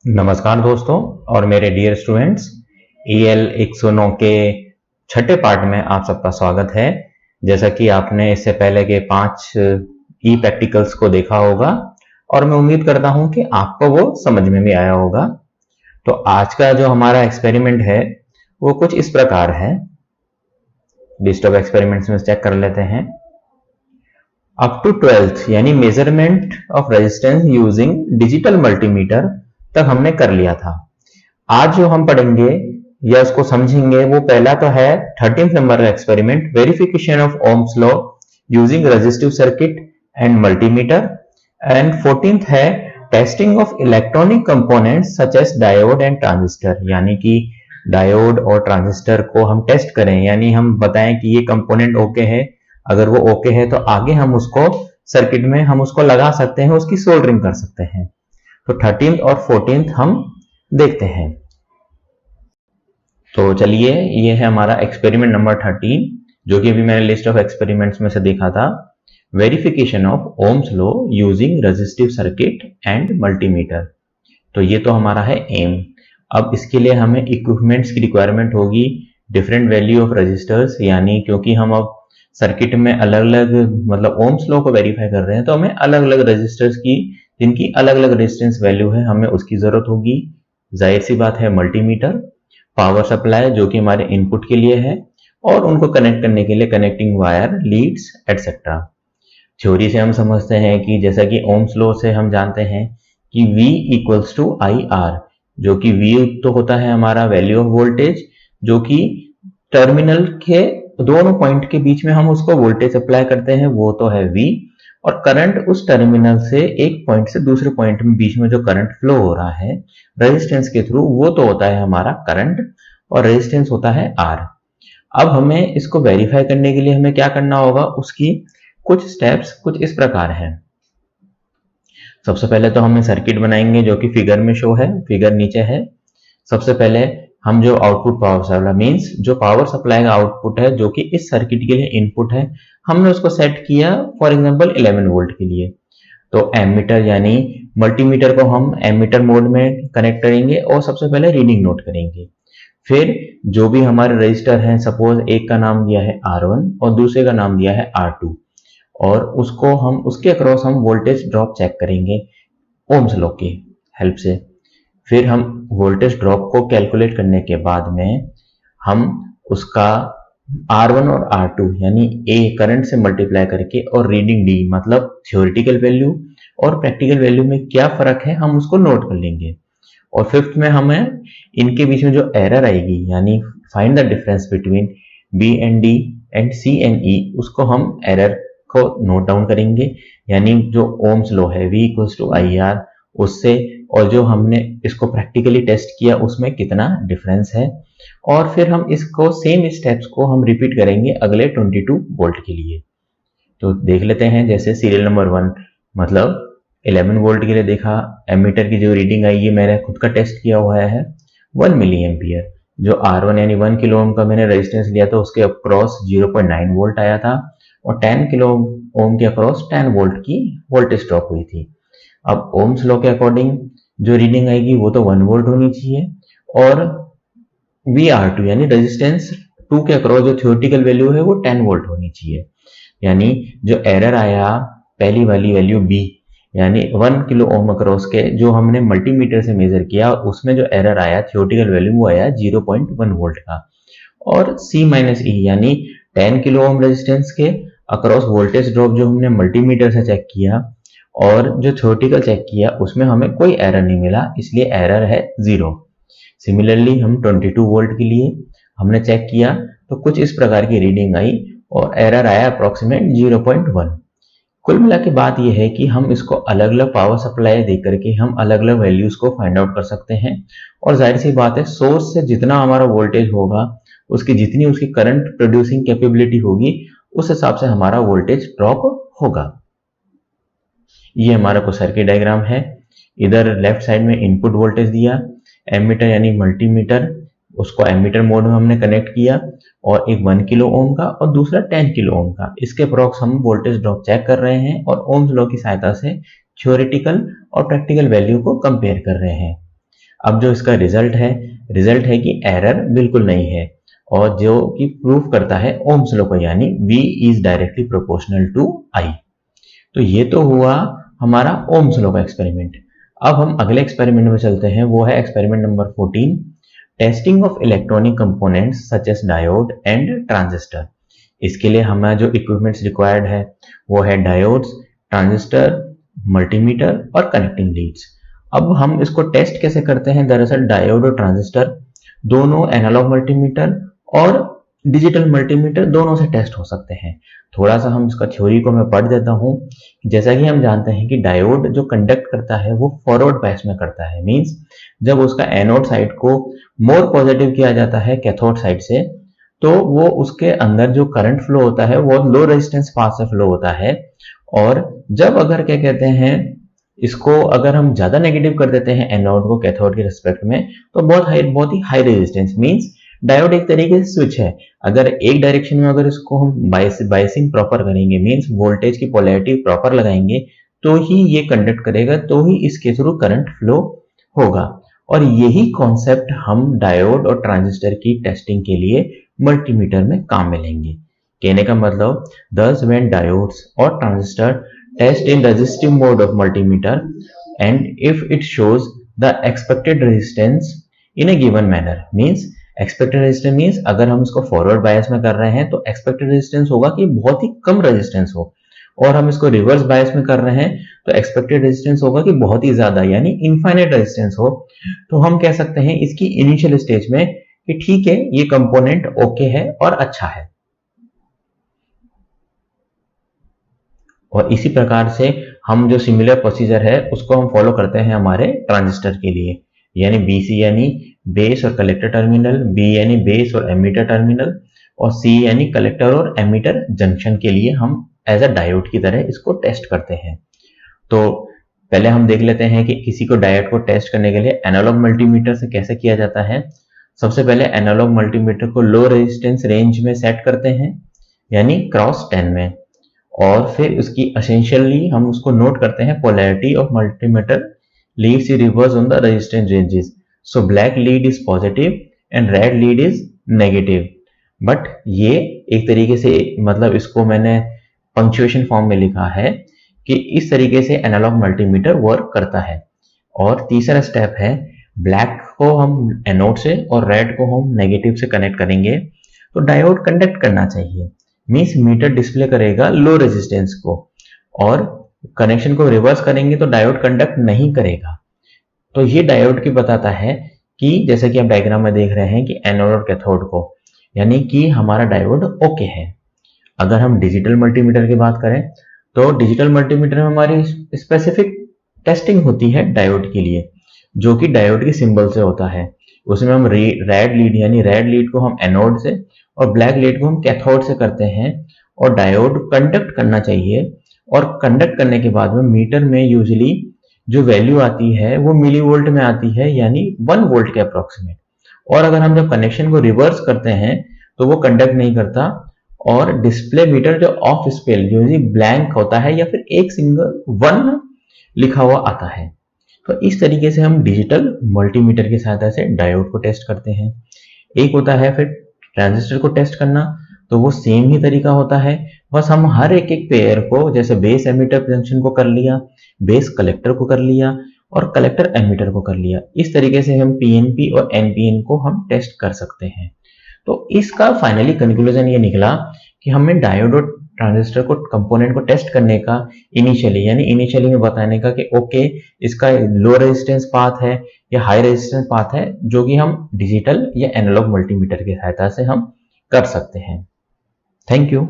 नमस्कार दोस्तों और मेरे डियर स्टूडेंट्स, EL 109 के छठे पार्ट में आप सबका स्वागत है। जैसा कि आपने इससे पहले के 5 ई प्रैक्टिकल्स को देखा होगा और मैं उम्मीद करता हूं कि आपको वो समझ में भी आया होगा। तो आज का जो हमारा एक्सपेरिमेंट है वो कुछ इस प्रकार है। लिस्ट ऑफ एक्सपेरिमेंट्स में चेक कर लेते हैं। अप टू 12th यानी measurement of resistance using digital multimeter तक हमने कर लिया था। आज जो हम पढ़ेंगे या उसको समझेंगे वो पहला तो है 13th नंबर का experiment, verification of Ohm's law using resistive circuit and multimeter, and 14th है testing of electronic components such as diode and transistor, यानी कि डायोड और ट्रांजिस्टर को हम टेस्ट करें, यानी हम बताएं कि ये कंपोनेंट ओके है। अगर वो ओके है तो आगे हम उसको सर्किट में हम उसको लगा सकते हैं, उसकी सोल्डरिंग कर सकते हैं। तो 13th और 14th हम देखते हैं। तो चलिए, ये है हमारा एक्सपेरिमेंट नंबर 13, जो कि अभी मैंने लिस्ट ऑफ एक्सपेरिमेंट्स में से देखा था। Verification of Ohm's law using resistive circuit and multimeter. तो ये तो हमारा है एम। अब इसके लिए हमें इक्विपमेंट्स की रिक्वायरमेंट होगी, डिफरेंट वैल्यू ऑफ रजिस्टर्स, यानी क्योंकि हम अब सर्किट में अलग अलग मतलब ओम्स लॉ को वेरीफाई कर रहे हैं तो हमें अलग अलग रजिस्टर्स की जिनकी अलग अलग रेजिस्टेंस वैल्यू है हमें उसकी जरूरत होगी। जाहिर सी बात है मल्टीमीटर, पावर सप्लाई जो कि हमारे इनपुट के लिए है, और उनको कनेक्ट करने के लिए connecting wire, leads etcetera. Theory से हम समझते हैं कि जैसा कि ओम्स लॉ से हम जानते हैं कि V इक्वल्स टू IR, जो कि V तो होता है हमारा वैल्यू ऑफ वोल्टेज, जो कि टर्मिनल के दोनों पॉइंट के बीच में हम उसको वोल्टेज अप्लाई करते हैं, वो तो है V, और करंट उस टर्मिनल से एक पॉइंट से दूसरे पॉइंट में बीच में जो करंट फ्लो हो रहा है रेजिस्टेंस के थ्रू, वो तो होता है हमारा करंट, और रेजिस्टेंस होता है R। अब हमें इसको वेरीफाई करने के लिए हमें क्या करना होगा, उसकी कुछ स्टेप्स कुछ इस प्रकार हैं। सबसे पहले तो हमें सर्किट बनाएंगे जो कि फिगर में शो है, फिगर नीचे है। सबसे पहले हम जो आउटपुट पावर सप्लाई मींस जो पावर सप्लाई का आउटपुट है जो कि इस सर्किट के लिए इनपुट है, हमने उसको सेट किया फॉर एग्जांपल 11 वोल्ट के लिए। तो एमीटर यानी मल्टीमीटर को हम एमीटर मोड में कनेक्ट करेंगे और सबसे पहले रीडिंग नोट करेंगे। फिर जो भी हमारे रजिस्टर हैं, सपोज एक का नाम दिया है R1 और दूसरे का नाम दिया है R2, और उसको हम उसके अक्रॉस हम वोल्टेज ड्रॉप चेक करेंगे ओम्स लॉ की हेल्प से। फिर हम वोल्टेज ड्रॉप को कैलकुलेट करने के बाद में हम उसका R1 और R2 यानी A करंट से मल्टीप्लाई करके और रीडिंग D मतलब थ्योरेटिकल वैल्यू और प्रैक्टिकल वैल्यू में क्या फर्क है हम उसको नोट कर लेंगे। और फिफ्थ में हमें इनके बीच में जो एरर आएगी, यानी find the difference between B and D and C and E, उसको हम एरर को नोट डाउन करेंगे, यानी जो ओम्स लॉ है V इक्वल्स टू IR उससे और जो हमने इसको प्रैक्टिकली टेस्ट किया उसमें कितना डिफरेंस है। और फिर हम इसको सेम स्टेप्स को हम रिपीट करेंगे अगले 22 वोल्ट के लिए। तो देख लेते हैं, जैसे सीरियल नंबर 1 मतलब 11 वोल्ट के लिए देखा, एमीटर की जो रीडिंग आई ये मैंने खुद का टेस्ट किया हुआ है 1 मिली एम्पियर। जो R1 यानी 1 किलो ओम का मैंने रेजिस्टेंस लिया था उसके अक्रॉस 0.9 वोल्ट आया था, और 10 किलो ओम के अक्रॉस 10 वोल्ट की वोल्टेज ड्रॉप हुई थी। अब ओम्स लॉ के अकॉर्डिंग जो रीडिंग आएगी वो तो 1 वोल्ट होनी चाहिए, और VR2 यानी रेजिस्टेंस 2 के अक्रॉस जो थ्योरेटिकल वैल्यू है वो 10 वोल्ट होनी चाहिए। यानी जो एरर आया पहली वाली वैल्यू B यानी 1 किलो ओम अक्रॉस के जो हमने मल्टीमीटर से मेजर किया उसमें जो एरर आया थ्योरेटिकल वैल्यू वो आया 0.1 वोल्ट का। और C-E यानी 10 किलो ओम रेजिस्टेंस के अक्रॉस वोल्टेज ड्रॉप जो हमने मल्टीमीटर से चेक किया और जो थ्योरेटिकल चेक किया उसमें हमें कोई एरर नहीं मिला, इसलिए एरर है 0। सिमिलरली हम 22 वोल्ट के लिए हमने चेक किया तो कुछ इस प्रकार की रीडिंग आई और एरर आया अप्रोक्सीमेट 0.1। कुल मिला के बात यह है कि हम इसको अलग अलग पावर सप्लाई दे करके हम अलग अलग वैल्यूज को फाइंड आउट कर सकते हैं, और जाहिर सी बात है सोर्स से जितना हमारा वोल्टेज होगा उसकी जितनी उसकी करंट प्रोड्यूसिंग कैपेबिलिटी होगी उस हिसाब से हमारा वोल्टेज ड्रॉप होगा। ये हमारा को सर्किट डायग्राम है। इधर लेफ्ट साइड में इनपुट वोल्टेज दिया, एमीटर यानी मल्टीमीटर उसको एमीटर मोड में हमने कनेक्ट किया, और एक 1 किलो ओम का और दूसरा 10 किलो ओम का, इसके अप्रॉक्स हम वोल्टेज ड्रॉप चेक कर रहे हैं और ओम्स लॉ की सहायता से थ्योरेटिकल और प्रैक्टिकल वैल्यू को कंपेयर कर रहे हैं। अब जो इसका रिजल्ट है कि एरर बिल्कुल नहीं है, और जो कि प्रूफ करता है ओम्स लॉ को, यानी V is directly proportional to I। तो ये तो हुआ हमारा ओम्स लॉ का एक्सपेरिमेंट। अब हम अगले एक्सपेरिमेंट में चलते हैं, वो है experiment number 14, testing of electronic components such as diode and transistor. इसके लिए हमें जो इक्विपमेंट्स रिक्वायर्ड है वो है डायोड्स, ट्रांजिस्टर, मल्टीमीटर और कनेक्टिंग लीड्स। अब हम इसको टेस्ट कैसे करते हैं? दरअसल डायोड और ट्रांजिस्टर दोनों एनालॉग मल्टीमीटर और डिजिटल मल्टीमीटर दोनों से टेस्ट हो सकते हैं। थोड़ा सा हम इसका थ्योरी को मैं पढ़ देता हूं। जैसा कि हम जानते हैं कि डायोड जो कंडक्ट करता है वो फॉरवर्ड बायस में करता है, मींस जब उसका एनोड साइड को मोर पॉजिटिव किया जाता है कैथोड साइड से, तो वो उसके अंदर जो करंट फ्लो होता है वो लो रेजिस्टेंस पाथ से फ्लो होता है। और जब अगर क्या कहते हैं इसको अगर हम ज्यादा नेगेटिव कर देते हैं एनोड को कैथोड के रिस्पेक्ट में, तो बहुत ही हाई रेजिस्टेंस, मींस डायोड एक तरीके से स्विच है। अगर एक डायरेक्शन में अगर इसको हम बायसिंग प्रॉपर करेंगे, मींस वोल्टेज की पोलैरिटी प्रॉपर लगाएंगे, तो ही ये कंडक्ट करेगा, तो ही इसके थ्रू करंट फ्लो होगा। और यही कॉन्सेप्ट हम डायोड और ट्रांजिस्टर की टेस्टिंग के लिए मल्टीमीटर में काम में लेंगे। कहने का मतलब, thus when diodes or transistor test in resistive mode of multimeter and if it shows the expected resistance in a given manner, means expected resistance means अगर हम इसको फॉरवर्ड बायस में कर रहे हैं तो expected resistance होगा कि बहुत ही कम रेजिस्टेंस हो, और हम इसको रिवर्स बायस में कर रहे हैं तो एक्सपेक्टेड रेजिस्टेंस होगा कि बहुत ही ज्यादा, यानी इनफाइनाइट रेजिस्टेंस हो। तो हम कह सकते हैं इसकी इनिशियल स्टेज में कि ठीक है, ये कंपोनेंट ओके है और अच्छा है। और इसी प्रकार से हम जो सिमिलर प्रोसीजर है उसको हम फॉलो करते हैं हमारे ट्रांजिस्टर के लिए, यानी BC यानी बेस और कलेक्टर टर्मिनल, B यानी बेस और एमीटर टर्मिनल, और C यानी कलेक्टर और एमीटर जंक्शन के लिए हम एज अ डायोड की तरह इसको टेस्ट करते हैं। तो पहले हम देख लेते हैं कि किसी को डायोड को टेस्ट करने के लिए एनालॉग मल्टीमीटर से कैसे किया जाता है। सबसे पहले एनालॉग मल्टीमीटर को लो रेजिस्टेंस रेंज में सेट करते हैं, यानी क्रॉस 10 में, और फिर उसकी एसेंशियली हम उसको नोट करते हैं polarity of multimeter leads reverse on the resistance ranges. So black lead is positive and red lead is negative. But ये एक तरीके से, मतलब इसको मैंने पंक्चुएशन फॉर्म में लिखा है कि इस तरीके से एनालॉग मल्टीमीटर वर्क करता है। और तीसरा स्टेप है, ब्लैक को हम एनोड से और रेड को हम नेगेटिव से कनेक्ट करेंगे तो डायोड कंडक्ट करना चाहिए, मींस मीटर डिस्प्ले करेगा लो रेजिस्टेंस को, और कनेक्शन को रिवर्स करेंगे तो डायोड कंडक्ट नहीं करेगा। तो ये डायोड की बताता है कि जैसे कि आप डायग्राम में देख रहे हैं कि एनोड और कैथोड को, यानी कि हमारा डायोड ओके है। अगर हम डिजिटल मल्टीमीटर की बात करें तो डिजिटल मल्टीमीटर में हमारी स्पेसिफिक टेस्टिंग होती है डायोड के लिए, जो कि डायोड के सिंबल से होता है। उसमें हम रेड लीड यानी रेड लीड को हम एनोड से और ब्लैक लीड को हम कैथोड से करते हैं, और डायोड कंडक्ट करना चाहिए। और कंडक्ट करने के बाद में मीटर में यूजुअली जो वैल्यू आती है वो मिली वोल्ट में आती है, यानी 1 वोल्ट के अप्रोक्सीमेट। और अगर हम जब कनेक्शन को रिवर्स करते हैं तो वो कंडक्ट नहीं करता, और डिस्प्ले मीटर जो ऑफ स्पेल यूजुअली ब्लैंक होता है या फिर एक सिंगल 1 लिखा हुआ आता है। तो इस तरीके से हम डिजिटल मल्टीमीटर की सहायता से डायोड को टेस्ट करते हैं। एक होता है फिर ट्रांजिस्टर को टेस्ट करना, तो वो सेम ही तरीका होता है, बस हम हर एक पेयर को, जैसे बेस एमीटर जंक्शन को कर लिया, बेस कलेक्टर को कर लिया और कलेक्टर एमीटर को कर लिया। इस तरीके से हम PNP और NPN को हम टेस्ट कर सकते हैं। तो इसका फाइनली कंक्लूजन ये निकला कि हमें डायोड और ट्रांजिस्टर को कंपोनेंट को टेस्ट करने का इनिशियली में बताने का कि ओके इसका लो रेजिस्टेंस पाथ है या हाई रेजिस्टेंस पाथ है, जो कि हम डिजिटल या एनालॉग मल्टीमीटर की सहायता से हम कर सकते हैं। Thank you.